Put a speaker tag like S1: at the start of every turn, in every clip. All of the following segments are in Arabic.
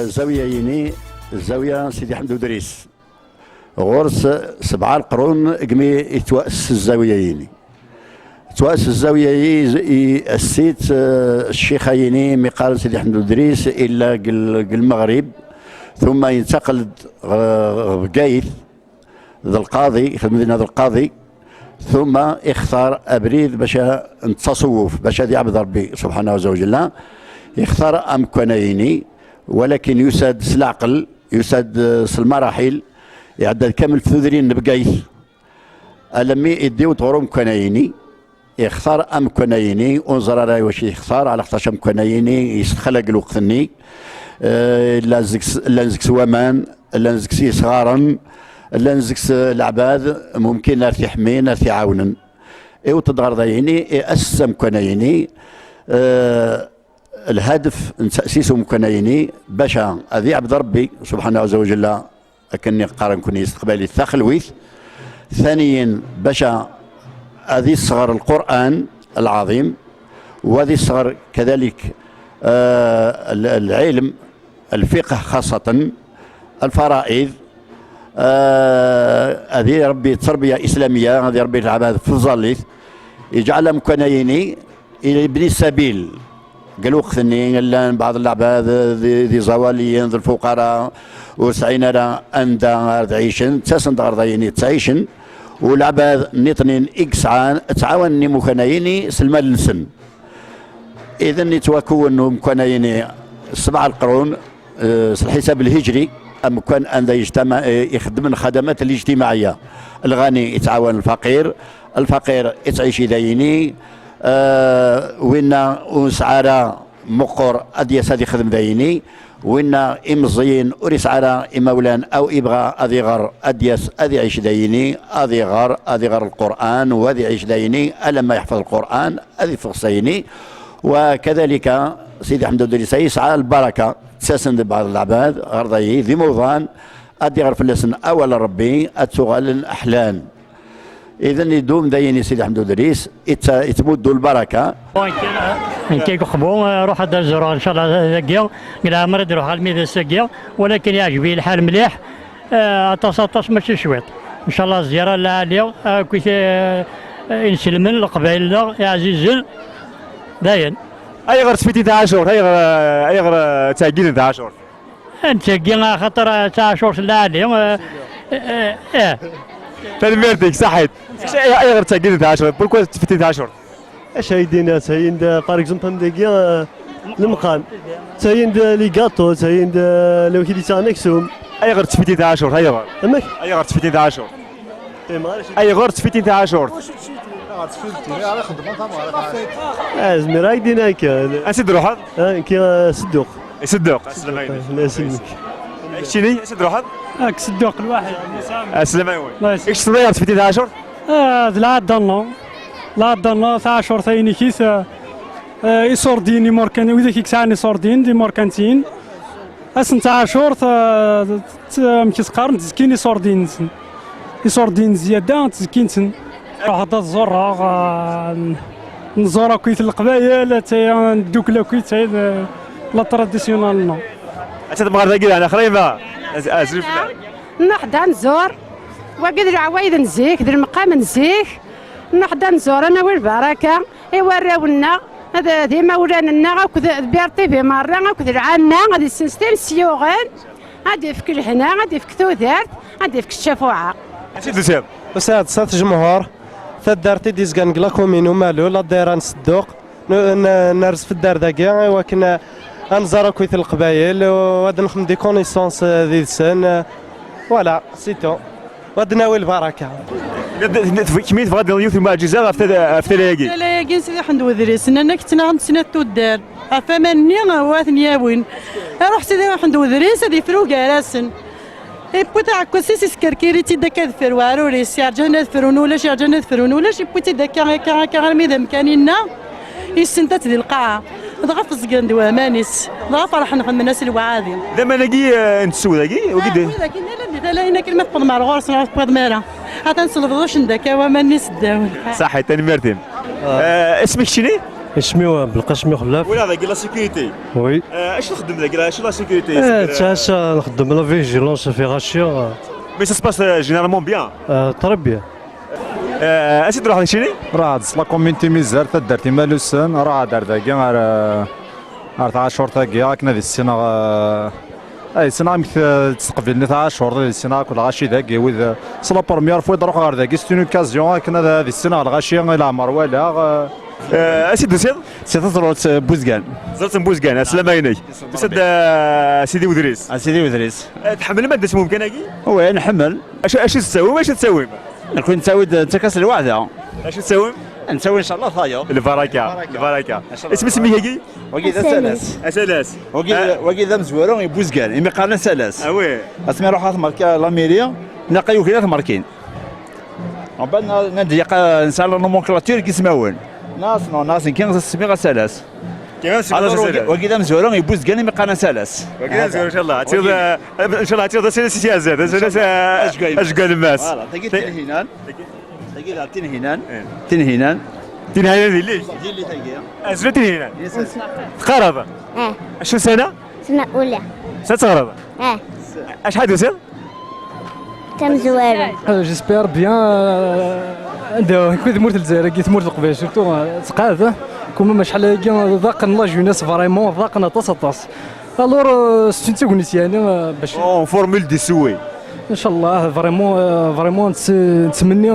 S1: الزاوية يني الزاوية سيدي حمد ودريس غورس 7 القرون قمي يتوأس الزاوية يني توأس الزاوية السيت الشيخ يني مقال سيدي حمد ودريس إلا المغرب ثم ينتقل بقايث ذا القاضي يخدم لنا ذا القاضي ثم اختار ابريد باش التصوف باش هذه عبد ربي سبحانه وتعالى يختار امكانيني ولكن يساد العقل يساد المراحل يعدل كامل ثذرين بقايث لما يديو طورو امكانيني يختار امكانيني انظر على واش يختار على خاطرش امكانيني يخلق الوقتني لازك سوامان لازك صغارا لانزكس العباد ممكن نرثي حمين نرثي عاونا ايو تدغر ضايني اسس مكنايني الهدف من تاسيس مكنايني باش هذه عبد ربي سبحانه عز وجل كني قارن كوني استقبالي الثخلويث ثانيا باش هذه صغر القران العظيم وهذه صغر كذلك العلم الفقه خاصه الفرائض هذه ربي تربيه اسلاميه هذه ربي العباد في الظليث يجعل مكنايني يبني السبيل قالوا خذني بعض العباد ذي زواليين ذي الفقراء وسعينا لا أنت تعيشن تسن دغرضيني تعيشن والعباد نيطنين إكسعان تعاونني مكنايني سلمان للسن إذا نتوكون مكنايني 7 القرون الحساب الهجري كان أن يجتمع يخدم الخدمات الاجتماعية الغني يتعاون الفقير يتعيش دايني وين وسعارة مقر أديس هذه خدم دايني وين إمزين ورسعارة إمولان أو إبغى أذي غر أديس أذي عيش دايني أذي غر القرآن وأذي عيش دايني ألما يحفظ القرآن أذي فقسيني وكذلك سيدي حمد الدريس يسعى البركة تساسن بعض العباد غرضي ذي موضان أدي غير فلسن أول ربي أتغال الأحلام إذا يدوم دايني سيدي حمد الدريس يتمدوا البركة
S2: إن كي خبو روح هذا الزرع إن شاء الله ذاكيا قال مرض روح الميد الساكيا ولكن يعجبني الحال مليح تصاطش ماشي شويط إن شاء الله الزيارة العالية كيف نسلمن القبائل يا عزيز داين
S3: اي غير تفيتي تاع عاشور اي غير تاكيد تاع عاشور
S2: انت كي خاطر تاع عاشور العالي
S3: تنمرتك صحيت اي غير تاكيد تاع عاشور بوركو تفيتي تاع عاشور
S4: اش هايدينا سايند باغ اكزومبل داكيا المقال سايند لي غاتو سايند لو كي تاع نكسوم
S3: اي غير تفيتي تاع عاشور هاي غير
S4: امك
S3: اي غير تفيتي تاع عاشور اي غير تفيتي تاع عاشور
S4: زمير هايدينا هكا
S3: اسد روحك
S4: كي صدوق
S3: صدوق
S4: الله يسلمك
S3: شني اسد روحك
S2: هاك صدوق الواحد
S3: السلام عليكم ايش تضيع تفيتي تاع عاشور
S2: لا ضنا تاع عاشور ثاني كيس يصور ديني موركان وإذا كيك ساعني صور دين دي موركانتين اسن تاع عاشور مكيس قارن تزكيني صور دين يصور دين زياده تزكينتن هذا الزرع نزورا كويت القبايل تا ندوك كويت لا تراديسيونال نو
S3: اش تبغى تقول انا خريبه ازرف
S5: نحدا نزور وقد العوايد نزيك در المقام نزيك نحدا نزور انا والبركه يوراونا هذا ديما ولانا بيرتي في مره كذا العنا غادي السيستم سيوغان غادي في كل هنا غادي في كثوثارت غادي في الشفوعه
S3: اش دوسير
S4: وساد صات جمهور فدارتي ديزكان كلا كومينو مالو لا دايره نصدوق نرز في الدار داكيا ولكن نزار كويت القبايل وغادي نخدم دي كونيسونس ذي السن فوالا سي تو غادي ناوي البركه
S3: كمية تبغى اليوث المعجزة في تلاقي
S6: تلاقي سيدي حمد ودريس انا كنت نغنت سنة تودار فماني هو ثنياوين روح سيدي حمد ودريس هذي فرو كاراسن بوتا كوسيس سكركيريتي داك ذفر وعروري سيرجانا ذفرون ولاش يرجانا ذفرون ولاش بوتي داك هكا غير ميدا مكانينا يسنتات ذي القاعة ضغط الزقان دوا مانيس ضغط فرح نخدم الناس الوعاذي
S3: لما نلاقي نتسو ذاكي وكده
S6: لكن لا لقينا كلمة قد مع الغورس نعرف قد مارا حتى نسلفضوش نداك ومانيس داول
S3: صحيح تاني مرتين اسمك شنو؟
S4: اسمي بالقاسم خلاف.
S3: ولا ذاك لا سيكوريتي.
S4: وي.
S3: اش تخدم ذاك اش لا سيكوريتي؟
S4: تاع نخدم لا فيجيلونس فيغاسيون.
S3: مي سا سباس جينيرالمون بيان.
S4: تري بيان.
S3: اش تروح هادشي؟
S7: راه لا كوميونتي ميزال تدرتي مالوسن راه دار داكي غير تاع شورت كيا كنا دي السنه اي سنه مك تستقبلني تاع شورت دي السنه كل غاشي داكي وذ سلا بروميير فوا نروح غير داكي ستون اوكازيون كنا هذه السنه الغاشي لا عمر ولا
S3: اش دوسيد؟
S7: سي تزرت بوزكان
S3: زرت بوزكان السلام عليك. بسد سيدي ودريس.
S7: سيدي ودريس
S3: تحمل ماده ممكن هاكي؟
S7: وي نحمل
S3: اش تساوي واش تساوي؟
S7: نكون نساوي تكاس الوعده
S3: اش تساوي؟
S7: نسوي ان شاء الله ثايو
S3: البركه البركه. اسم سمي هاكي؟
S7: وكذا سلاس
S3: اسالاس.
S7: وكذا مزورون بوزكان يمي قالنا سلاس
S3: وي.
S7: اسمي روح ماركا لاميريا نلقاو كذا ماركين ومن بعد ندي نسال النومنكلاتور كيسماون ناس كاين سمي سلاس
S3: كيما سمي
S7: وكذا مزورون يبوز كان يمي قالنا سلاس
S3: وكذا ان شاء الله ان شاء الله تعطي سياسه زاد اش قال الناس.
S7: فوالا تلقيت هنان تلقيت هنان تنهينان
S3: تنهاية ليش؟
S7: دير لي تلقيها
S3: ازرت هنا تقرب. شو سنه؟
S8: سنة أولى.
S3: ستغرب. اش حد يصير؟
S8: تم زوارة.
S2: جيسبير بيان عنده كي ثمورت الجزائر كي ثمورت القبائل سورتو تقاعد كوما شحال ذاقنا لا جونيس فريمون ذاقنا طاس الور سنتي كونيت يعني باش
S3: اون فورمول دي سوي
S2: ان شاء الله فريمون نتمنى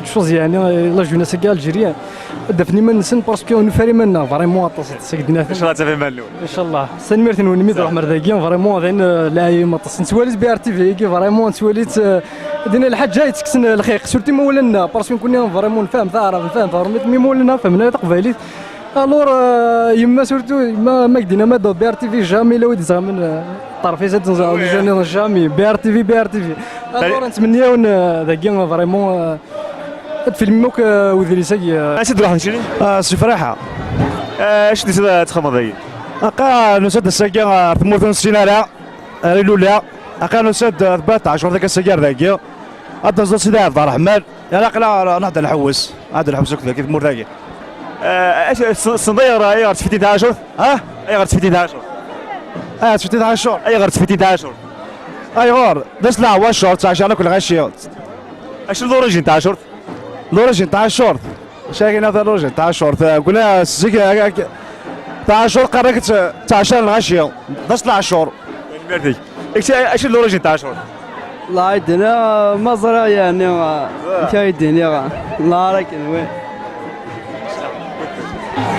S2: شوز يعني لا جونيس كاع الجيريان دفني من نسن باسكو نفري منا فريمون طاس سيدنا
S3: ان شاء الله تفهم مالو
S2: ان شاء الله سنمرتن ونميد روح مرداكي فريمون ذين لا ما طاس نتواليت بي ار تي في كي فريمون توليت دينا الحاج جاي تكسن الخيق سورتي مولانا باسكو كنا فريمون فاهم ثارة فاهم فرميت مي مولانا فهمنا تقبايليت الور يما سورتو ما كدينا ما دو بي ار تي في جامي لا ودي من طرفي زاد نزال جامي بي ار تي في الور نتمنيو ذاكي فريمون الفيلم موك وذريساكي
S3: اش تروح شنو؟
S4: سي فرحة.
S3: اش دي تخمض هي؟
S4: أقا نسد السجاير ثمورت السيناريا ريلولا أقا نسد ثبات 10 ذاك السجاير ذاكي أدن زاد سيدي عبد الرحمن يا لا نهضر الحوس هذا الحوس كذا كيف مور ذاكي
S3: اش الصندير اي غير تفتي 11 اي غير تفتي 11
S4: تفتي 11
S3: اي غير تفتي 11
S4: اي غور داس لا هو الشورت عشان كل غاشي
S3: اش الاوريجين تاع شورت؟
S4: لوريجين تاع الشورت شاكين هذا لوريجين تاع الشورت قلنا سيك تاع الشورت قريت تاع شهر الغاشيه داس لا شهور
S3: ميرتي اش الاوريجين تاع شورت؟
S9: لا عندنا مزرعة يعني كايدين لا لكن وين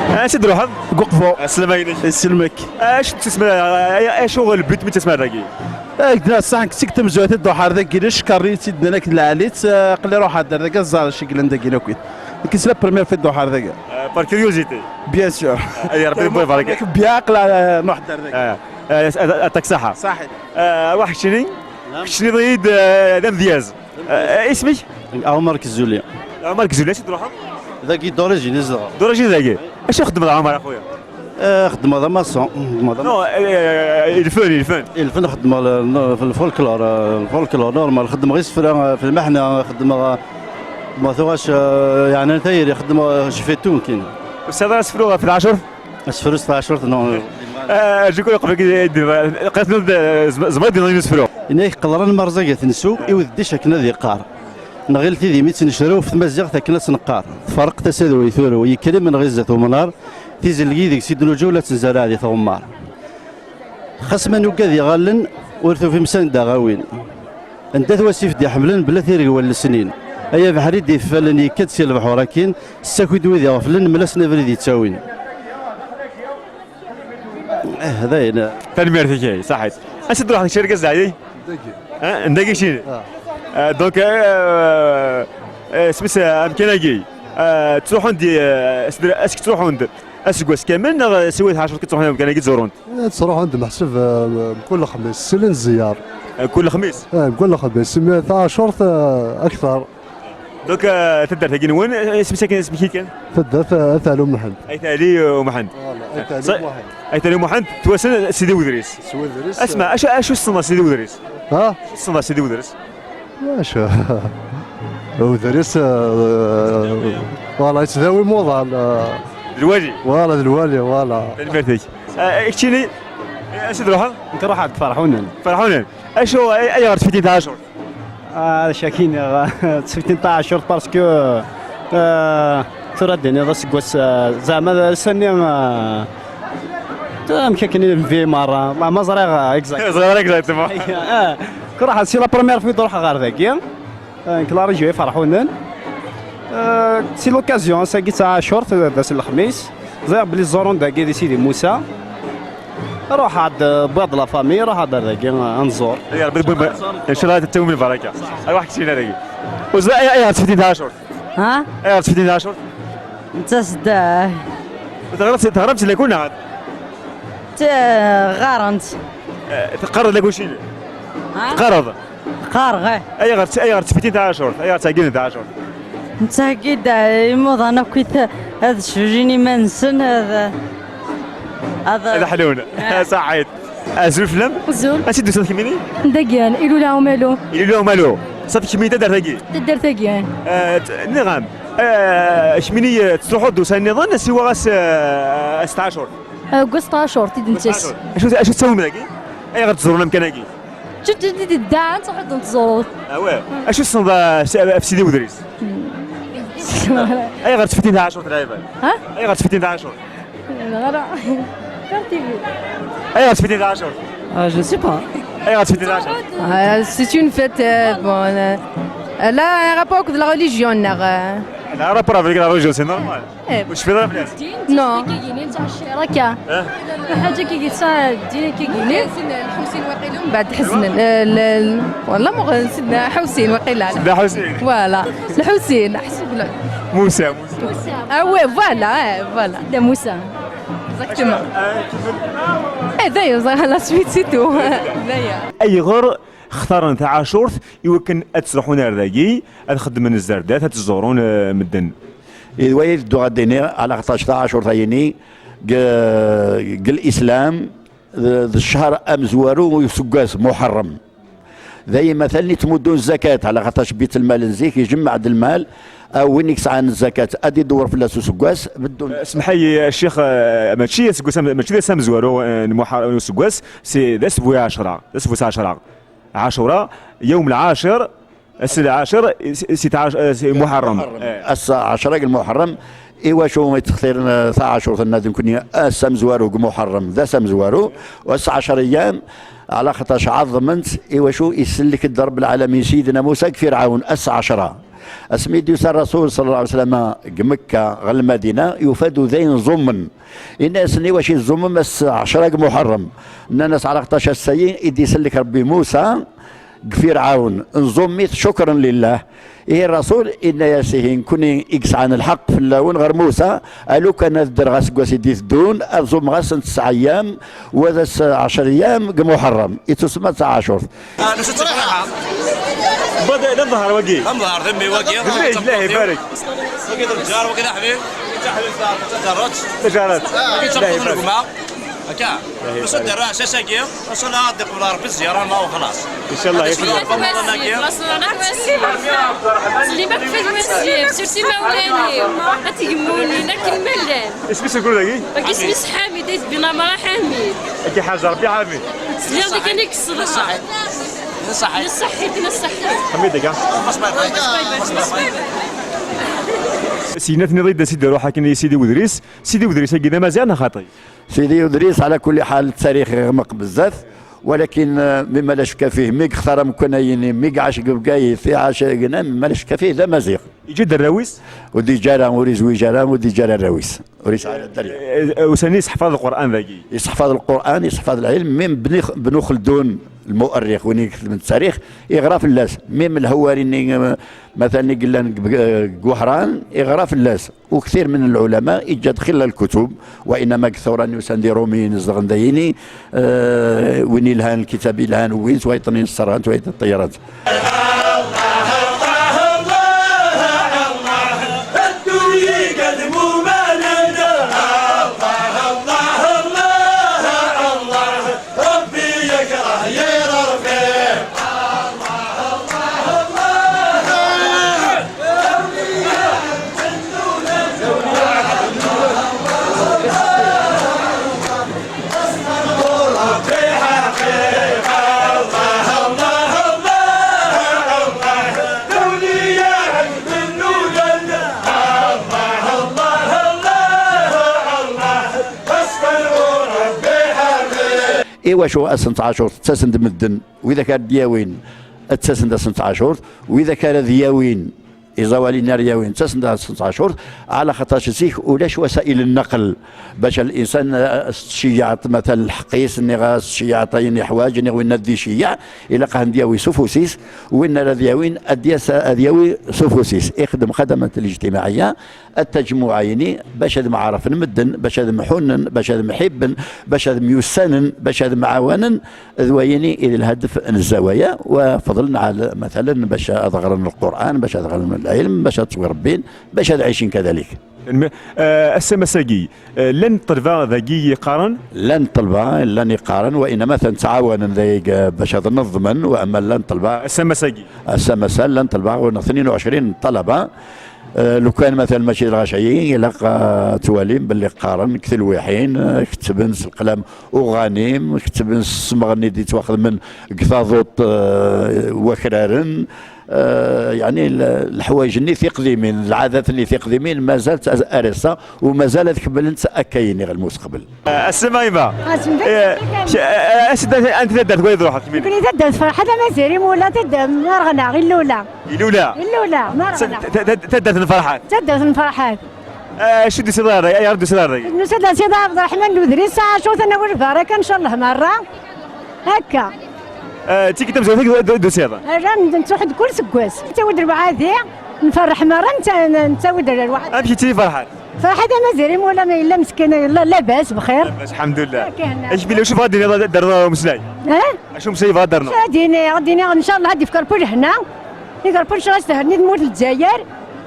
S3: اش تروح؟
S4: قفو
S3: السلام عليك.
S4: يسلمك
S3: اش تسمع اش هو البيت متى تسمع ذاكي؟
S4: قلنا صح كنت مزوات الدوحه هذاك كيلاش كاريتي دنا لك العاليت قال لي روح هذا ذاك الزار شي قال عندك هنا كويت كيس لا بريمير في الدوحه هذاك
S3: بار كيوريوزيتي
S4: بيان سور
S3: يا ربي يبارك
S4: بيعقل نروح دار ذاك
S3: يعطيك صحة.
S4: صحيح.
S3: واحد شني ضيد دم دياز اسمك؟
S10: عمر كزوليا.
S3: عمر كزوليا اش تروح؟
S10: ذاكي دوريجيني صغار.
S3: دوريجيني ذاكي اش يخدم عمر اخويا؟
S10: خدم هذا ماسون.
S3: نو الفن
S10: خدم في الفولكلور نورمال خدم غير في المحنة خدم ما ثواش يعني نثير يخدم شفيتون كاين.
S3: بس هذا سفرو في العشر؟
S10: سفرو في العشر نو.
S3: جو يقف قالت زماد ديال سفرو.
S10: إنك قدران مرزقة نسوق يوديش كنا ذي قار. نغيل تيدي ميت نشرو في مزيغ كنا سنقار. فرق تسادو يثورو يكلم من غزة ومنار. تيزلقي ذيك سيدنا جولة تنزل هذه ثمار خصما نوكاذي غالن ورثو في مسان غاوين انت تواسيف دي حملن بلا ثيري ولا السنين ايا بحري دي فلن يكاد سي البحور كاين الساكو دوي غفلن ملاسنا فريدي تساوين هذا هنا
S3: تنمير كاي صحيت اش تروح الشركه زعيدي نداكي شي دونك سميت امكاناكي تروحوا عندي اسك تروحوا عند اسكواس كامل سويت 10 كتروحوا كان تزورون
S11: تروح عند محسب كل خميس سلن زيار
S3: كل خميس
S11: كل خميس تاع شرط اكثر
S3: دوك تدار تاكين وين سميتك اسمك كان
S11: تدار ثالي ومحند
S3: اي ثالي ومحند اي ثالي ومحند تواسل سيدي ودريس اسمع اش الصنع سيدي ودريس
S11: ها
S3: الصنع سيدي ودريس
S11: واش ودريس والله يتداوي موضه
S3: الوالي
S11: فوالا الوالي فوالا.
S3: المرتك اكتشيني اسد روحها
S9: انت روح عند فرحونا
S3: فرحونا اشو اي غير تفتي 11
S9: شاكين 16 باسكو ترى الدنيا ذا سكوس زعما سني مكاكنين في مره ما زريغ اكزاكت
S3: صغير اكزاكتومون
S9: كراح سي لا بروميير في روح غير ذاك كلاري جوي فرحونا سي لوكازيون ساكي تاع شورت داس الخميس زير بلي زورون داكي دي سيدي موسى روح عند بعض لا فامي روح عند ذاك نزور
S3: يا ربي ان شاء الله تتوم بالبركه اي واحد كثير هذاك وزا اي غير تفتي 11
S6: ها
S3: اي غير تفتي 11
S6: انت صداه
S3: تهربت لك ولا
S6: غارنت
S3: تقرض لك وشي تقرض
S6: قارغه
S3: اي غير تفتي 11 اي غير تاكين 11
S6: انت كي يموض انا كنت هذا شجيني ما نسن
S3: هذا حلونا صحيت ازول فيلم
S6: زول
S3: اش دوزت كيميني
S6: دقيان إلو لا مالو
S3: يلو مالو صافي كمية دار ثقيل
S6: تدر ثقيان
S3: نعم شميني تروحوا دوسا النظام سوا غاس 16
S6: قسطا شورتي دنتس
S3: اش تسوي ذاكي اي غير تزورنا مكانكي
S6: شفت الدعان تحط نتزور
S3: واه اش الصنضه في سيدي ودريس اي غير تفتي 11 تقريبا
S6: ها
S3: اي غير تفتي 11
S6: غير كارتي
S3: اي غير تفتي 11
S6: je sais pas.
S3: اي غير تفتي 11
S5: C'est une fête bon elle a un rapport avec la religion
S3: لا رابور افيك لا ريجيون سي نورمال واش في ضرب الناس
S6: نو كيجيني تاع الشركه حاجه كي تاع الدين كيجيني
S5: حسين وقيل من بعد حسن والله مو سيدنا حسين وقيل
S3: لا حسين
S5: فوالا الحسين حسب
S3: موسى
S5: وي فوالا
S6: ده موسى
S5: اكزاكتومون هذايا لا سويت سي تو هذايا
S3: اي غير اختار نتاع عاشور يمكن تروحون هذاكي تخدم من الزردات تزورون مدن
S1: ويل دو غاديني على 15 عاشور ثاني قال الاسلام الشهر امزوارو ويسقاس محرم ذي مثلا تمدون الزكاه على خاطرش بيت المال نزيك يجمع المال او وين يكسع عن الزكاه ادي يدور في الناس وسقاس بدون
S3: اسمح لي الشيخ ماشي سقاس ماشي سام زوارو المحرم وسقاس سي ذا سبوي 10 سبوي 10 عاشوراء يوم العاشر العاشر سي محرم
S1: الساعة 10 المحرم ايوا شو ما تختار ساعة 10 النادي كوني اسم زوارو محرم ذا سم زوارو وس 10 ايام على خاطرش عظمت ايوا شو يسلك الضرب العالمي سيدنا موسى فرعون اس 10 اسمي ديوس الرسول صلى الله عليه وسلم مكة غير المدينة يفاد ذين ضمن الناس ني واش الزمن بس 10 محرم الناس على 11 السيين يدي يسلك ربي موسى فرعون انظميت شكرا لله إيه الرسول إن ياسين كوني إكس عن الحق في اللون غير موسى قالوا كان الدر غاس كواسيدي الدون أظم غاس 9 أيام وهذا 10 أيام محرم يتسمى 19
S3: بدأ نظهر وجهي
S12: نظهر ذمي وجهي
S3: الله يبارك
S12: وكذا الجار وكذا حبيب
S3: تجارات
S12: الله يبارك هكا بس ندير ساساكي وصلنا غادي قبل ربي الزياره ما وخلاص
S3: ان شاء الله يسلمك
S6: اللي ما كيفاش مسيب سيرتي مولاني ما تيموني لكن ملان
S3: اش تقول لك
S6: باقي سميت حامد دايز بنا مرا حامد
S3: كي حاجه ربي حامد
S6: سلام ديك انا كسر صحيح صحيح صحيتنا صحيح
S3: حميدك كاع سيناتني ضد سيدي روحها كاين سيدي ودريس كذا مزيان خاطي
S1: سيدي ودريس على كل حال التاريخ يغمق بزاف ولكن مما لا شك فيه ميك اختار مكنايين ميك عاش بقاي في عاش مما لا شك فيه ذا مزيغ
S3: يجد الراويس
S1: ودي جارا وريز ويجارا ودي جارا الراويس وريس على الدريا
S3: وسنيس حفظ القران ذاكي
S1: يحفظ القران يحفظ العلم من بنو خلدون المؤرخ وين يكتب التاريخ يغرى في اللاس ميم الهواري مثلا قلنا قهران يغرى في اللاس وكثير من العلماء اجد خلال الكتب وانما كثر ان يسندي رومي نزغنديني وين الهان الكتاب الهان وين سويطني السرغان سويط الطيارات ايوا شو اسن عاشور تسند مدن واذا كان دياوين تسند اسن عاشور واذا كان دياوين إزوالي نارياوين تسند 16 على خاطرش زيك ولاش وسائل النقل باش الانسان الشياع مثلا الحقيس اني الشياع طيني حوايج اني وين ندي شياع الى قاه دياوي سوفوسيس وين رادياوين دياوي سوفوسيس يخدم خدمه الاجتماعيه التجمعيني باش هذا معارف مدن باش هذا محون باش هذا محب باش هذا ميسان باش هذا معاونا ذويني الى الهدف الزوايا وفضلنا على مثلا باش اضغرن القران باش اضغرن العلم باش تصوير ربين باش هذا عايشين كذلك.
S3: السمساقي لن طلبا ذاكي يقارن؟
S1: لن طلبا لن يقارن وانما تنتعاون باش هذا نظما واما لن طلبا
S3: السمساقي
S1: لن طلبا 22 طلبه لو كان مثلا ماشي الغاشعيين يلقى تواليم باللي قارن كثل ويحين كتب نس القلم وغانيم كتب نس السمغني دي تواخذ من قثاضوط وكرارن يعني الحوايج اللي في قديمين العادات اللي في قديمين ما زالت ارسه وما زالت كبلنت اكاين غير المستقبل.
S3: السمايمه انت تدرت وين روحك؟
S5: كني تدرت فرحه مازيري ولا تدرت مرغنا غير الاولى مرغنا
S3: تدرت الفرحات شو دي صدار يا رد صدار
S5: نسد سيدي عبد الرحمن ندري ساعه شوط انا والبارك ان شاء الله مره هكا
S3: تيكي تمزوج دو سيضا
S5: راه نتوحد كل سكواس تاود الوعادي نفرح مره نتاود الواحد
S3: امشي تي فرحات
S5: فرحه مازيري ولا ما الا مسكينه لاباس بخير
S3: لاباس الحمد لله اش بلي شوف غادي درنا مسلاي شو مسيف غادرنا
S5: غاديني ان شاء الله غادي في كربول هنا في كربول غادي نموت للجزائر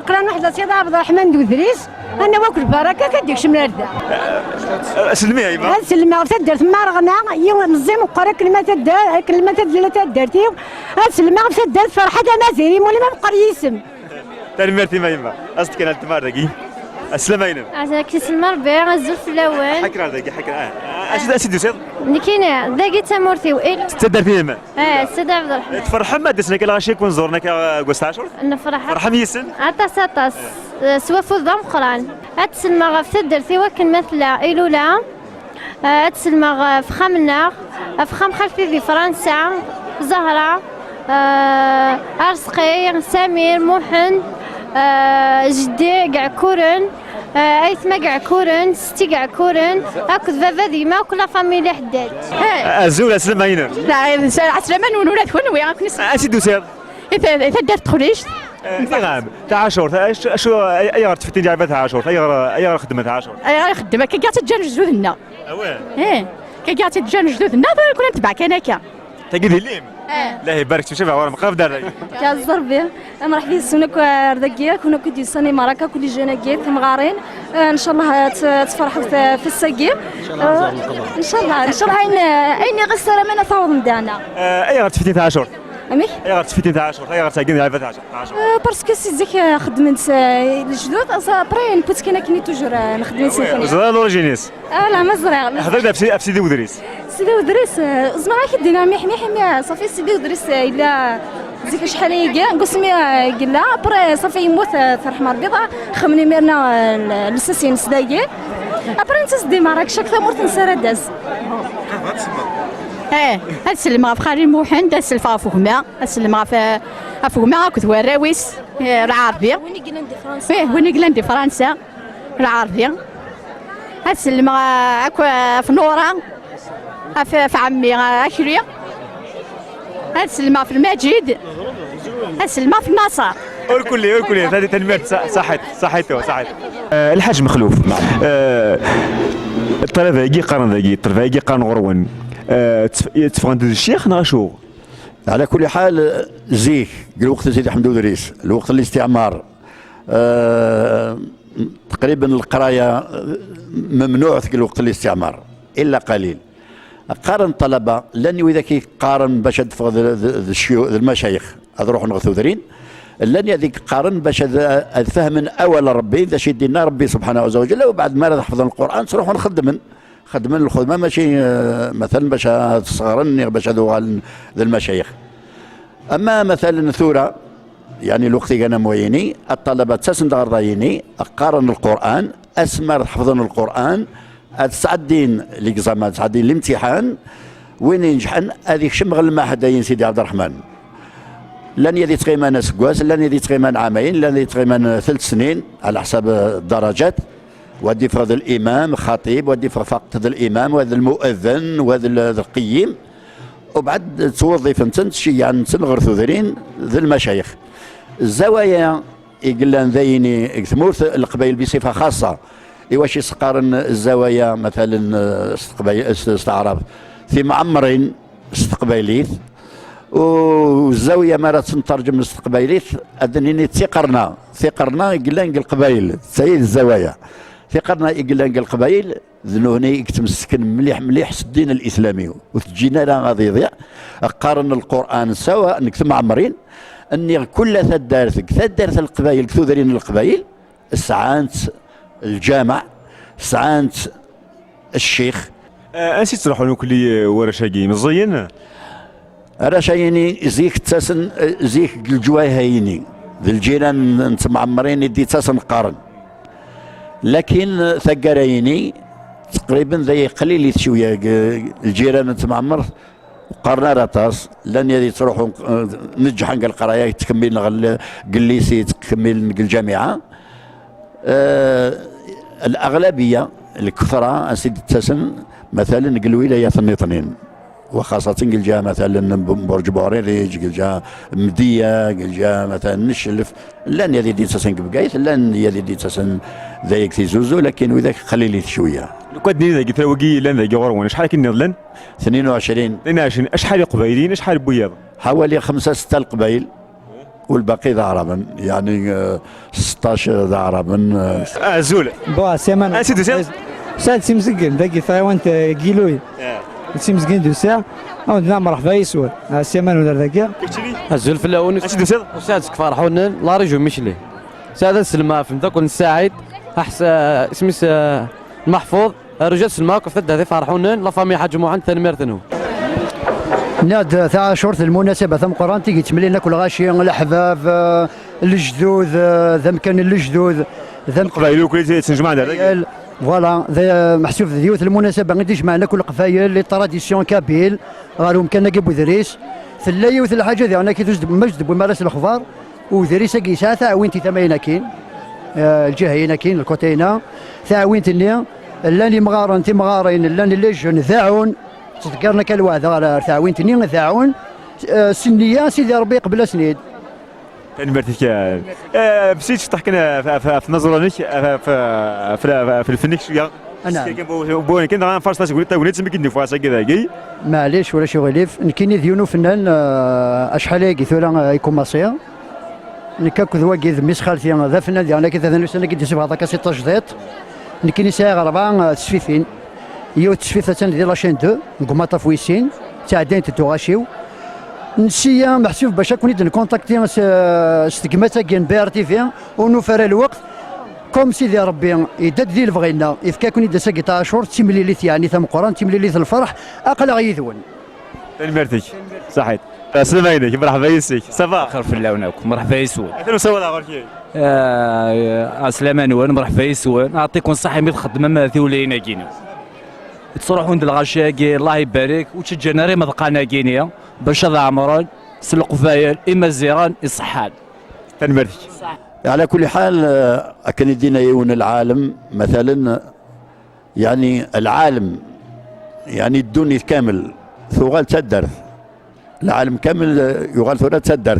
S5: قرانا واحد سيدي عبد الرحمن دوذريس انا واكل بركه كديك شمال دا
S3: سلمي ايوا
S5: سلمي تدرت مرغنا يوم نزيم وقرا كلمه تدرتي سلمي تدرت فرحه مازيري ولا ما بقى يسم
S3: ترميرتي ما يما قصدك انا التمارقي السلام عليكم
S8: عساك سلمى ربي غزف الاول
S3: حكرا داكي حكرا اسيدي سيد
S8: نكينا داكي تمورتي وإل
S3: تدرتي ما
S8: سيدي عبد الرحمن
S3: تفرح ما دسنا كلا غاشي يكون زورنا كوست 10
S8: نفرح
S3: فرحه ميسن
S8: عطاس سوا فضام قران اتسلمى غف تدرتي وكن مثلا ايلولا اتسلمى غف خمنا افخم خلفي في فرنسا زهره ارسقي سمير محن جدي قاع كورن ايثما قاع كورن ستي قاع كورن اكو فافا ديما كل فاميلي حداد
S3: الزول سلام عينا
S5: لا سلمان ولاد كون ويا كنس
S3: اسيدو سير
S5: اذا درت خريج
S3: نعم تاع عاشور شو اي غير تفتي جايبه تاع عاشور اي غير خدمه تاع عاشور
S5: اي غير خدمه كي قاعد تجان جدودنا كي قاعد تجان جدودنا كنا نتبع كان هكا
S3: تقولي لي لا يبارك شوف ورا مقاف دار
S8: كازر بيه مرحبا سونك ردقيه كنا كنت يسني مراكا كل جناكيت مغارين ان شاء الله تفرحوا في السقي ان شاء الله عيني غسره من ثوض مدانا
S3: اي غير تفتي تاع عاشور
S8: امي
S3: اي غير تفتي تاع عاشور اي غير تاقين عيبه تاع عاشور
S8: باسكو سيزيك خدمت الجدود ابري نبوت كاين توجور نخدم سيفوني
S3: زرا لوريجينيس
S8: لا ما زرا
S3: حضرتك في سيدي ودريس
S8: سيدي ودريس زعما كدينا ميح صافي سيدي ودريس الا زيك شحال يجي قسمي قلا ابري صافي يموت ترحم البيضه خمني ميرنا لساسين سدايي ابري انت سدي مراكش اكثر مورت نسرا داز
S5: السلمى في خارج موحن داس الفافوما السلمى في افوما كنت وراويس العربيه وين دي فرنسا العربيه السلمى اكو في نورا في عمي اشري السلمى في المجيد السلمى في النصر
S3: الكل هذه تنمية صحيته الحاج مخلوف الطلبه يجي قارن غرون تفغند الشيخ ناشو
S1: على كل حال زيك الوقت سيدي حمدو دريس الوقت الاستعمار تقريبا القرايه ممنوع في الوقت الاستعمار الا قليل قارن طلبه لاني واذا كي قارن باش تفغد المشايخ اروح نغثو ذرين لاني هذيك قارن باش الفهم من اول ربي اذا شدينا ربي سبحانه عز وجل وبعد ما حفظنا القران نروح نخدم الخدمه ماشي مثلا باش تصغرني باش هذو المشايخ. اما مثلا ثوره يعني الوقت كان مويني الطلبه تسن دغرضايني قارن القران اسمر حفظن القران تسعدين ليكزامان تسعدين الامتحان وين ينجحن هذيك شمغل ما حدا سيدي عبد الرحمن لن يدي تقيمان سكواس لن يدي تقيمان عامين لن يدي تقيمان 3 سنين على حسب الدرجات ودي فضل الامام خطيب ودي فقط الامام وهذا المؤذن وهذا القيم وبعد توظف انت شي يعني غرثو ذرين ذي المشايخ الزوايا يقلان ذيني ثمورث القبائل بصفه خاصه واش يسقارن الزوايا مثلا استعراض في معمرين استقباليت والزاويه مرات تنترجم استقباليت اذنني ثقرنا يقلان القبائل سيد الزوايا ثقرنا يقلان القبائل ذنوني يتمسكن مليح الدين الاسلامي وتجينا راه غادي يضيع قارن القران سواء انك معمرين اني كل ثدارث القبائل كثودرين القبائل سعانت الجامع سعانت الشيخ
S3: انسي تروحوا كلي ورشاقي مزيين
S1: رشايني زيك تسن زيك الجواهيني ذي الجيران انت معمرين يدي تسن قارن لكن ثقريني تقريبا ذي قليل شويه الجيران انت معمر قرنا رطاس لن يدي تروحوا نجح القرايه تكمل قليسي تكمل الجامعه الاغلبيه الكثره اسيد التسن مثلا الولايات النيطنين وخاصة قل جا مثلا برج بوريريج قل جا مدية قل جا مثلا نشلف لن يدي تسن بقايت لن يدي تسن ذاك في زوزو لكن وذاك قليل شوية
S3: كنت ني ذاك تروقي لن ذاك غروان شحال كنا لن
S1: 22
S3: شحال قبايلين شحال بوياض
S1: حوالي 5-6 القبايل والباقي ضعربا يعني 16 ضعربا
S3: زول
S13: بوا سيمان سال سيمزقن ذاك ثايوانت كيلوي سيمزقن دوسا او نعم مرحبا يسول سيمان ولا ذاك
S14: الزول في الاول وسادسك فرحون لا رجو مشلي سادة سلمى في ذاك الساعد احسن اسمي محفوظ رجال سلمى كفت هذه فرحون لا فامي حاج موحد ثاني مرتنو
S13: ناد ثاع شرط المناسبة ثم قران تيجي تملي لنا كل غاشي الاحباب الجذوذ ذم كان الجذوذ ذم
S3: قبايل كل تنجمع هذاك
S13: فوالا محسوب ذيوث المناسبة غادي يجمعنا كل قفايل لي تراديسيون كابيل غالهم كان نجيبو ذريس ثلا يوث الحاجة ذي انا كيفاش مجد بمارس الخضار وذريس كي ساعة ثاوينتي ثماينا كاين الجهينا كاين الكوتينا ثاوينت النيا لاني مغارن تي مغارين لاني ليجن ذاعون تذكرنا كالوعد ثاوينت النيا ذاعون سنية سيدي ربي قبل سنيد
S3: مرتك بسيت تحكينا في نظرانك في الفنك شويه
S13: انا
S3: بون كنا فاش تقول تقول تسمي كني فاسا كذا كي
S13: معليش ولا شي غليف نكيني ذيونو فنان اشحال يجي ثولا يكون مصير نكاك ذواقي ذميس خالتي ذا فنان انا كي 3 سنه كي تسبع هذاك 16 زيت نكيني ساعه 4 تسفيفين يو تسفيفه ديال لاشين 2 نقوم فويسين ساعدين تتوغاشيو نسيا محسوب باش كون نكونتاكتي استقماتا كاين بي ار تي في ونوفر الوقت كوم سيدي ربي يدد ذي الفغينا إذا كون يدسا قطع شهور تيملي ليث يعني ثم قران تيملي ليث الفرح أقل غيذون
S3: المرتك صحيت السلام عليكم مرحبا يسيك صافا
S14: خير في الله ونعاوك مرحبا يسون
S3: اهلا وسهلا غوركي
S14: السلام عليكم مرحبا يسون نعطيكم الصحة من الخدمة ما ثولينا كينا تروحون الغشاقي الله يبارك وتشجعنا ريما ذقانا كينيا باش هذا عمران سلق فايل اما الزيران الصحان
S3: المرتك
S1: على كل حال كان يدينا يون العالم مثلا يعني العالم يعني الدنيا كامل ثغال تدر العالم كامل يغال ثغال تدر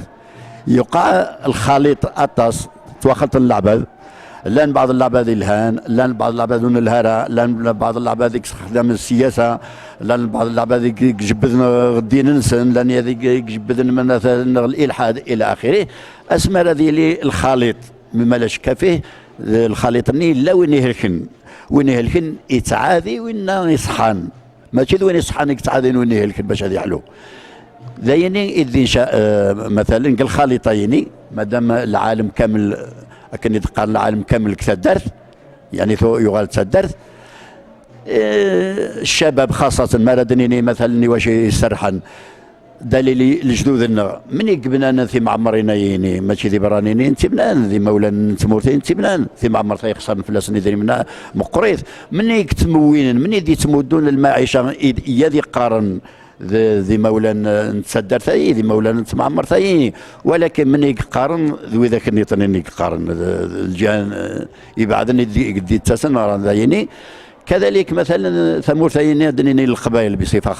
S1: يقع الخليط اطاس توخلط اللعبه لان بعض اللعبات الهان لان بعض اللعبات دون الهرة لان بعض اللعبات يستخدم السياسه لان بعض اللعبات يجبدنا غدين نسن لان هذيك يجبدنا مثلا الالحاد الى اخره اسمى هذه الخليط مما لا شك فيه الخليط لا وين يهلكن يتعاذي وين يصحان ماشي وين يصحان يتعاذي وين يهلكن باش هذا يحلو ذيني اذا شاء مثلا قال خليطين مادام العالم كامل كان يتقال العالم كامل كتدرت يعني يغال تدرت الشباب خاصة ما ردنيني مثلا واش يسرحن دليل الجدودنا من يقبنا في معمرنا يني ماشي ذي برانيني انت بنان ذي مولا تمورتي انت بنان في معمر يخسر فلاسني ذي منا مقريث من يكتموين من يدي تمودون المعيشة يدي قارن ذي مولانا نتسدر ثاي ذي مولانا نتمعمر ثايني، ولكن من يقارن ذوي ذاك النيطن يقارن الجان يبعدني قد تسن راه ذايني. كذلك مثلا ثمور ثايني دنيني القبائل بصفة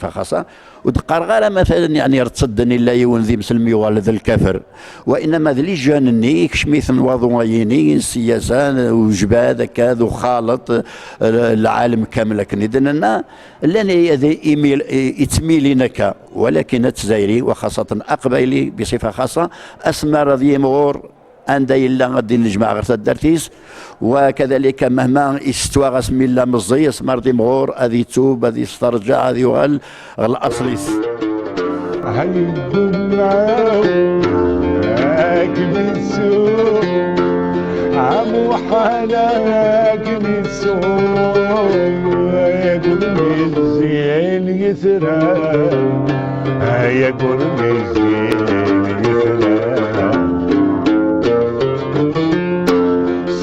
S1: خاصة ودقار غير مثلا يعني رتصدني لا يون ذي مسلم يوالد الكفر، وإنما ذي جانني كشميث وضويني سياسة وجباد كذا وخالط العالم كامل لكن إذن لن يتميلينك، ولكن تزايري وخاصة أقبيلي بصفة خاصة أسمى رضي مغور عندها إلا غادي الجماعة غير تدرتيس، وكذلك مهما استوى غاسم إلا مزي اسمر دي مغور هذه توب هذه استرجع هذه يغال الأصليس.
S15: هيكون معاك بالسوق عمو حلاك بالسوق يقول مزيان يسرى يقول مزيان يسرى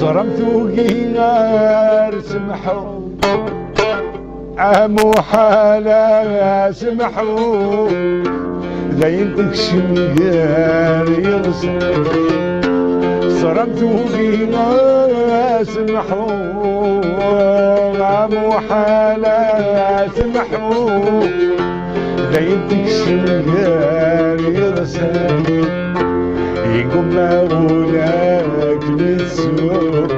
S15: صرمتو غيار سمحو عمو حالا سمحو زينتك شميار يغسل صرمتو غيار سمحو عمو حالا سمحو زينتك شميار يغسل يقوم مولاك بالسوق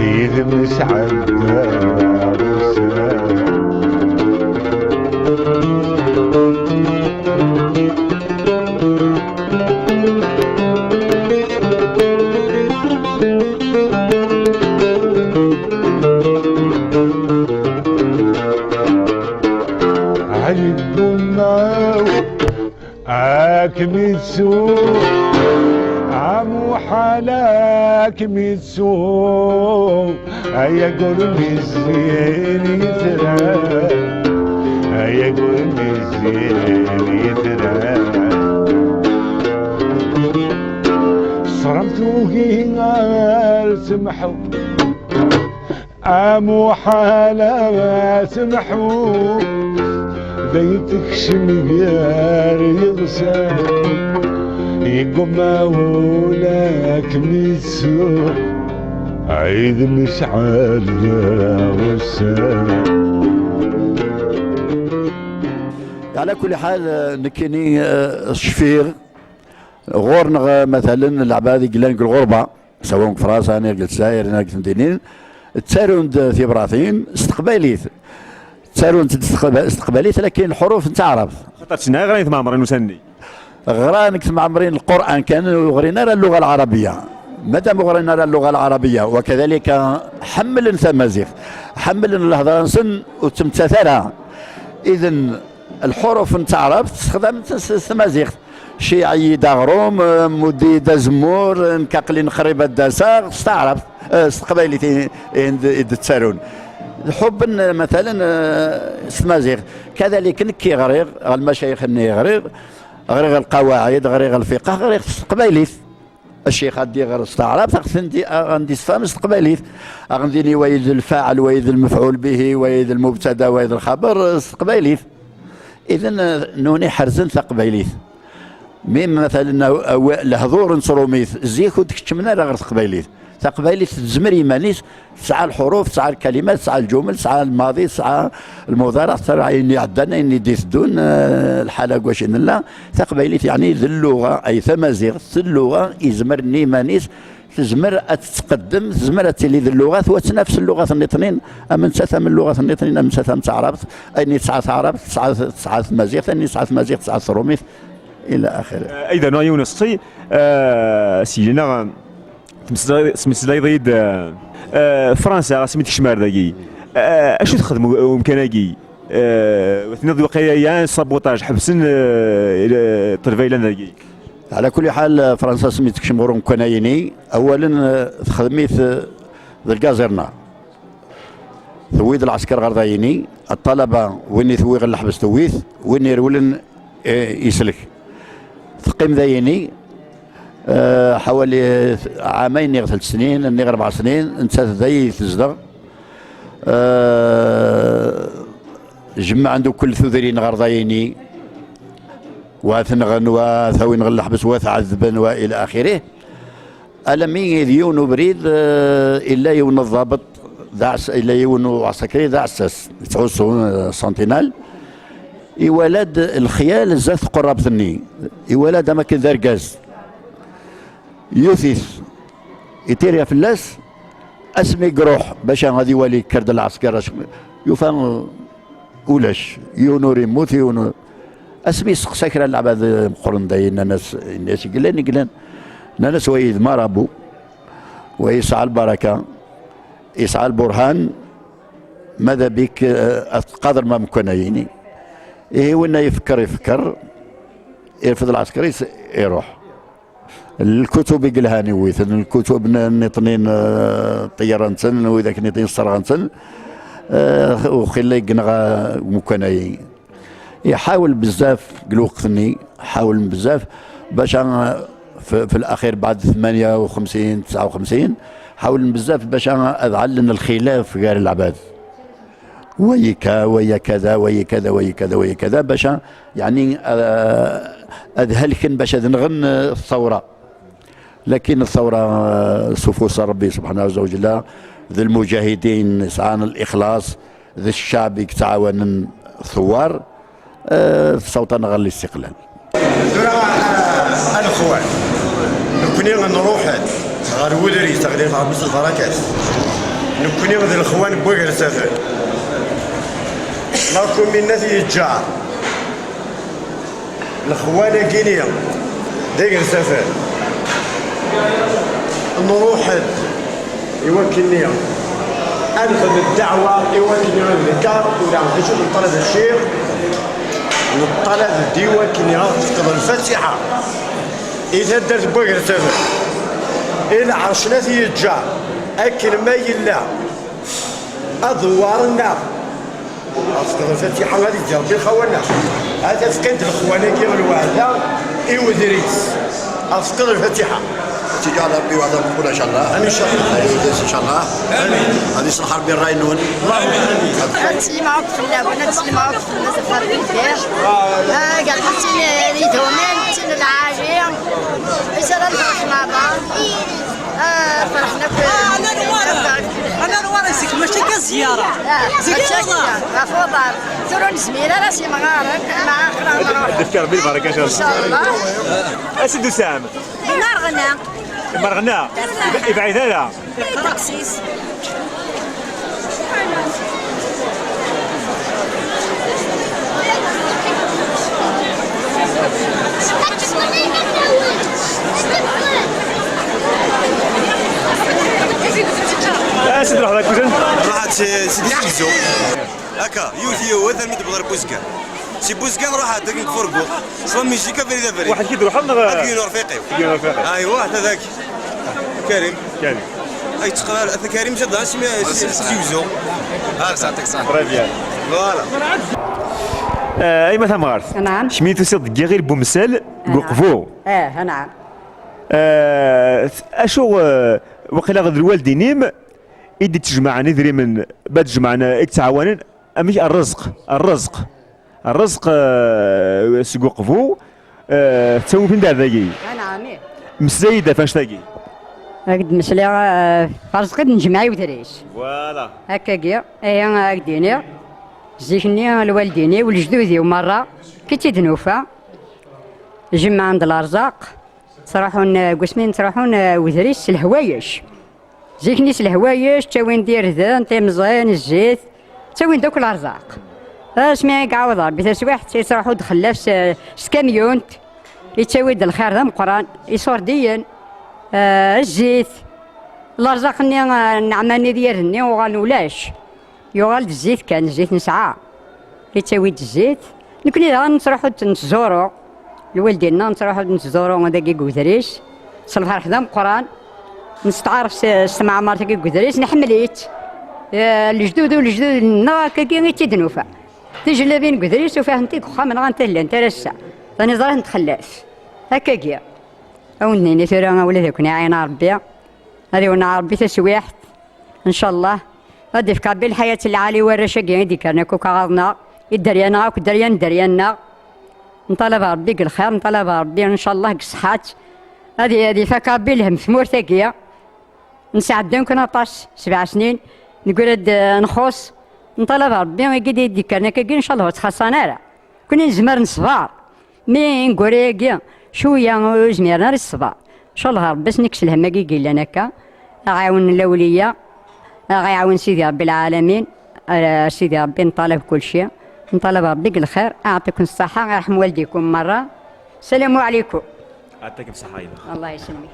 S15: إذا مش عالدار عيدوا معاك بالسوق عمو حلاك ميسوق هيا قرمي الزين يترى هيا قرمي الزين يترى صرمتو غير سمحو عمو حلاك سمحو بيتك شميار يغسل يقوم مولاك ميسوق عيد مشعل والسلام.
S1: على كل حال نكيني الشفير غورنا مثلا العباد قلنا الغربة سواء في فرنسا انا قلت الجزائر انا قلت مدينين تساروند في براثين استقباليت تساروند استقباليت لكن الحروف نتعرف
S3: خاطر سنا غير معمرين وسني
S1: غرانك معمرين القرآن كان وغرينا اللغة العربية مادام غرينا اللغة العربية وكذلك حمل التمازيغ حمل الهضرة نسن وتمتثلها إذن الحروف نتعرف تستخدم التمازيغ شيعي داغروم مدي دازمور نكاقلين خريبة داساغ استعرف استقبالي تسارون حب مثلا التمازيغ كذلك نكي غريغ المشايخ الني غريغ غريغ القواعد غريغ الفقه غريغ استقباليت الشيخ غادي غير استعرف غندي فهم استقباليت غنديني ويد الفاعل ويد المفعول به ويد المبتدا ويد الخبر استقباليت اذا نوني حرزن تقباليت ميم مثلا الهضور نصروميت زيك وتكتمنا غير تقباليت تقباليت تزمر يمانيس تسعى الحروف تسعى الكلمات تسعى الجمل تسعى الماضي تسعى المضارع تسعى اني عدنا اني ديثدون الحلق واش لا تقباليت يعني ذي اللغه اي تمازيغ ذي اللغه يزمر نيمانيس تزمر تتقدم تزمر تلي ذي اللغات وتنافس اللغات الاثنين امن تسعه من اللغات الاثنين امن تسعه تعرفت اني تسعه عرب تسعه مازيغ اني تسعه مازيغ تسعه روميث الى اخره.
S3: ايضا نوع يونس سيدنا سميت ضيد فرنسا سميت شمار ذاكي اشو تخدموا مكاناكي وثني وقيا يا سابوتاج حبسن الترفيلان ذاكي.
S1: على كل حال فرنسا سميت كشمغورون كنايني اولا خدميت ذا الكازيرنا ثويد العسكر غردايني الطلبه وين ثويغ الحبس ثويث وين يرولن يسلك ثقيم ذايني حوالي عامين 3 سنين اني 4 سنين انت ذي تزدغ جمع عنده كل ثذرين غرضيني وثنغن وثوين غل حبس وثعذبا والى اخره. ألمي ديون بريد الا يون الضابط داعس الا يون عسكري داعسس 9 سنتينال يولد الخيال زاث قرب ثني يولد اماكن دار غاز يوثيث يتيريا فلاس اسمي قروح باش غادي يولي كرد العسكر يفهم ولاش يونور يموت يونور اسمي سكرا العباد مقرن داين الناس قلان ناس ويد مرابو ويسعى البركه يسعى البرهان ماذا بك قدر ما مكنيني إيه وإنه يفكر يرفض العسكري يروح الكتب يقلهاني ويثن الكتب نطنين طيران سن وإذا كنيطين صرغان سن وخلي يقنغ مكناي يحاول بزاف قلوقني حاول بزاف باش في الأخير بعد 58 59 حاول بزاف باش أذعلن الخلاف غير العباد ويكا ويا كذا ويا كذا ويا كذا ويا كذا باش يعني أذهلكن باش نغن الثورة. لكن الثورة سفوس ربي سبحانه وتعالى ذي المجاهدين سعان الإخلاص ذي الشعب يتعاون الثوار صوتا غير الاستقلال.
S16: الأخوان نكوني نروح غير ودري تغليف على مثل البركات نكوني غير الأخوان بوغير سافر راكم من ناس يتجار الأخوان كينيا داير سافر نروح يوكلني أنفذ الدعوة يوكلني الذكر ولا نشوف نطلب الشيخ نطلب الديوان كني نفقد الفاتحة إذا درت بوغير سافر إلى عرشنات يتجار أكل ما يلا أدوار النار أفقد الفاتحة غادي تجاوب بالخوانا هذا فقد الخوانا كيما الوالدة إودريس أفقد الفاتحة
S1: تجعل ربي وعد مقبول ان شاء الله. ان شاء الله. ان شاء الله. امين. هذه صلح ربي الراينون. امين.
S17: نتسلم معاك في الله ونتسلم معاك في الناس الفارقين كثير. قال حسين ريتومين حسين العاجي. إيش هذا الفرح مع بعض. فرحنا
S6: أنا نورسك ماشي كزيارة.
S17: زيارة. عفوا بعض. ثرون زميلة راسي مغارك مع آخر.
S3: تذكر بالبركة إن شاء الله. أسد وسام.
S17: مرغنا.
S3: مرغنا. يبعد هذا.
S17: ترقسيس.
S3: أسد روح ذاك وزن.
S16: راحت سيدي عزو. هكا يوثيو هذا المد بغير بوزكان. سي بوزكان راح هذاك نتفرقوا. سوا ماشي كافري ذا
S3: واحد كي يروح لنا.
S16: هذاك رفيقي. أيوا هذاك. كريم. أي تقرأ كريم جدا سيوزو. صحتك صح.
S3: برافيا.
S16: فوالا.
S3: أي مثلا مغارث.
S17: نعم.
S3: شميت وسيد غير بومسال قفو.
S17: نعم.
S3: أشو وقيلا غير الوالدينيم إدي تجمع نذري من بعد تجمعنا تعاونن أمي الرزق سقو قفو تسوي فين دار ذاكي.
S17: نعم.
S3: مسيدة فاش تاقي.
S17: هكذا مسلا فرزق نجمع يودريش.
S3: فوالا.
S17: هكاكيا أيا هكديني زيكني الوالديني والجدودي ومرة كي تيدنوفا جمع عند الأرزاق تروحون قسمين تروحون وذريس الهوايش زيكنيس الهوايش تاوين دير ذا تيمزين الزيت تاوين دوك الأرزاق اسمعي كعوض ربي تسويح تروحو دخلاف سكاميونت يتساوي الخير ذا مقران يصور ديا الزيت الأرزاق نعماني ديالني وغنولاش يغال الزيت كان الزيت نسعى يتساوي الزيت نكوني غنروحو نتزورو الوالدينا نروحو نتزورو هذاك كوثريس صلفرح ذا مقران نستعرف السمع مرتك كوثريس نحمليت الجدود والجدود كي تيدنوفا تيجي لابين كوثريس وفاه نتيك وخا من غنتهلا انت راسا ثاني زراه نتخلاف هكاكيا اوني ثورا ولا ذاك عين ربي هذه ونا ربي تسويحت ان شاء الله غادي في كابي الحياه العالي والرشاقي هذيك انا كوكا غاضنا الدريانا والدريان دريانا. نطلب ربي الخير، نطلب ربي ان شاء الله الصحات. هذه فاك ربي الهم في مورتاكيا. نساعدهم كنا 7 سنين نقول نخص، نطلب ربي يقد يديك انا كي ان شاء الله تخصنا راه كوني نزمر نصبر مي نقول شويه زميرنا الصبر ان شاء الله ربي نكس الهم كي لنا هكا. غيعاون الاوليه، غيعاون سيدي ربي العالمين. سيدي ربي نطالب كل شيء، نطالب ربي الخير. اعطيكم الصحه، يرحم والديكم مره. السلام عليكم.
S3: يعطيكم الصحه ايضا.
S17: الله يسلمك.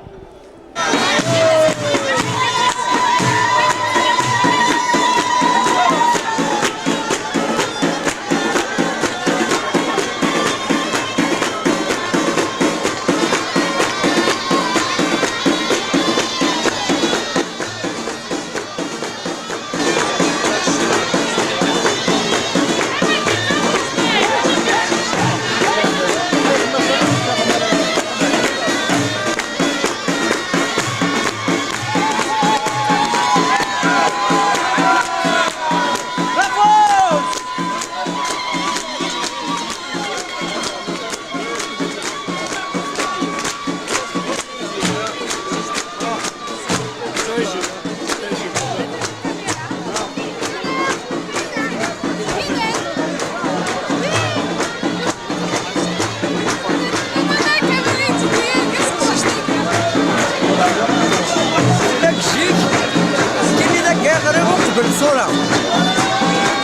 S18: بالصورة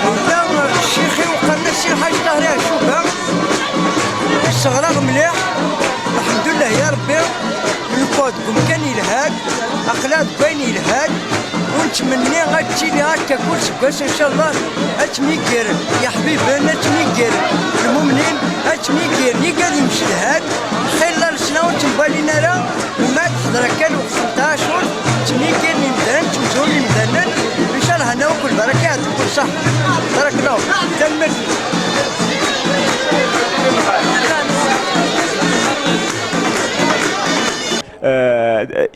S18: ولا الشيخي وقالنا الشيخ حاج طاهري شوفها الشغلة مليح الحمد لله يا ربي. نقودكم كان يلهاك أخلاق بين يلهاك، ونتمنى غتجي لي هكا كل سكاس ان شاء الله. اتميكر يا حبيبنا اتميكر المؤمنين اتميكر اللي قاعد يمشي لهاك خير الله لسنا وتنبالينا راه وما تحضر كان 15 تميكر اللي مدان تمزون اللي مدانن ان شاء الله. هنا وكل بركات وكل صح بارك الله تمر.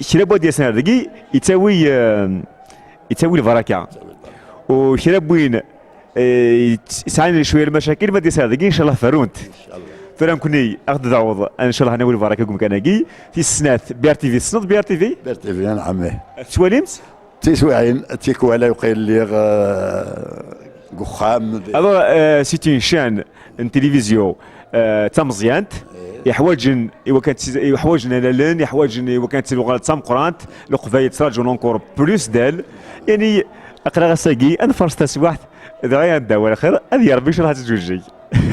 S3: شرب ودي سنردقي يتساوي البركه، وشرب وين يسعين شويه المشاكل بدي سنردقي ان شاء الله فرونت فرام كوني اخذ دعوض ان شاء الله هنا البركه كم كناكي في السنات بي ار تي في سنط بي ار تي في
S1: نعم
S3: تسواليمت
S1: تسوعين تيكو على يقيل لي قخام.
S3: alors c'est une chaîne une télévision تمزيانت يحوجن يحوجنا لالن يحوجن وكانت اللغه تام قرانت القبايل تراجعون اونكور بلوس دال يعني اقرا غساقي انا فرصه سواحت دغيا الدواء الاخر هذه ربي شرح تزوجي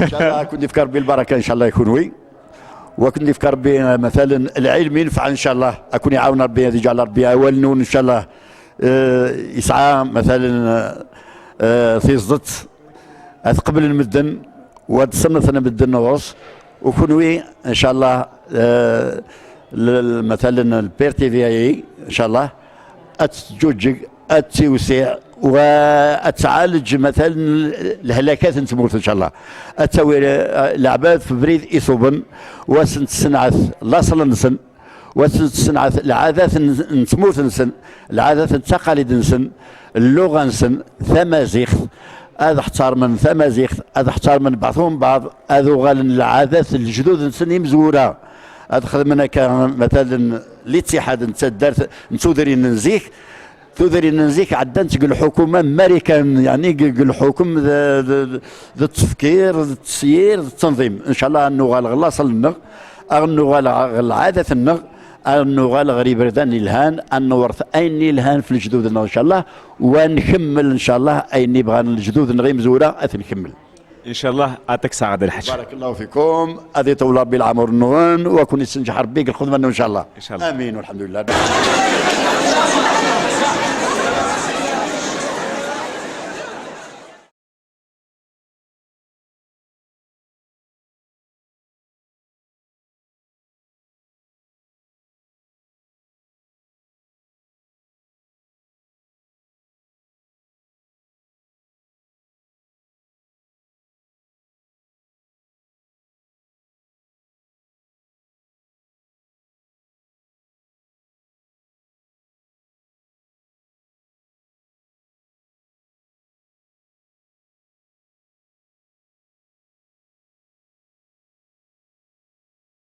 S1: ان شاء الله. كنت نفكر بالبركه ان شاء الله يكون وي، وكنت نفكر مثلا العلم ينفع ان شاء الله. اكون يعاون ربي يجعل ربي اول ان شاء الله يسعى مثلا في صدت قبل المدن وتصنف انا بدنا نغوص وكونوي ان شاء الله. مثلا البير تي في اي ان شاء الله اتجوج اتوسع واتعالج مثلا الهلاكات نتموت ان شاء الله. اتسوي العباد في بريد ايصوبن وسنت صنعت لاصل نسن وسنت صنعت العادات نتموت نسن العادات التقاليد نسن اللغه نسن ثمازيخ هذا احتار من ثمازيخ هذا احتار من بعضهم بعض هذا غال العادات الجدود نسن مزوره. هذا خدمنا مثلا الاتحاد نتدارت نتودري ننزيك تودري ننزيك عدان تقول الحكومه امريكان يعني قل الحكم ذا التفكير ذا التسيير ذا التنظيم ان شاء الله انه غال غلاص النغ انه غال العاده النغ انه غال غريب ردان الهان انه ورث اين الهان في الجدود ان شاء الله. ونكمل ان شاء الله اين يبغى الجدود نغي مزوره نكمل
S3: ان شاء الله. اعطيك سعاده الحج.
S1: بارك الله فيكم. هذه طول ربي العمر النغن وكون يستنجح ربي الخدمه ان شاء الله.
S3: ان شاء الله
S1: امين والحمد لله.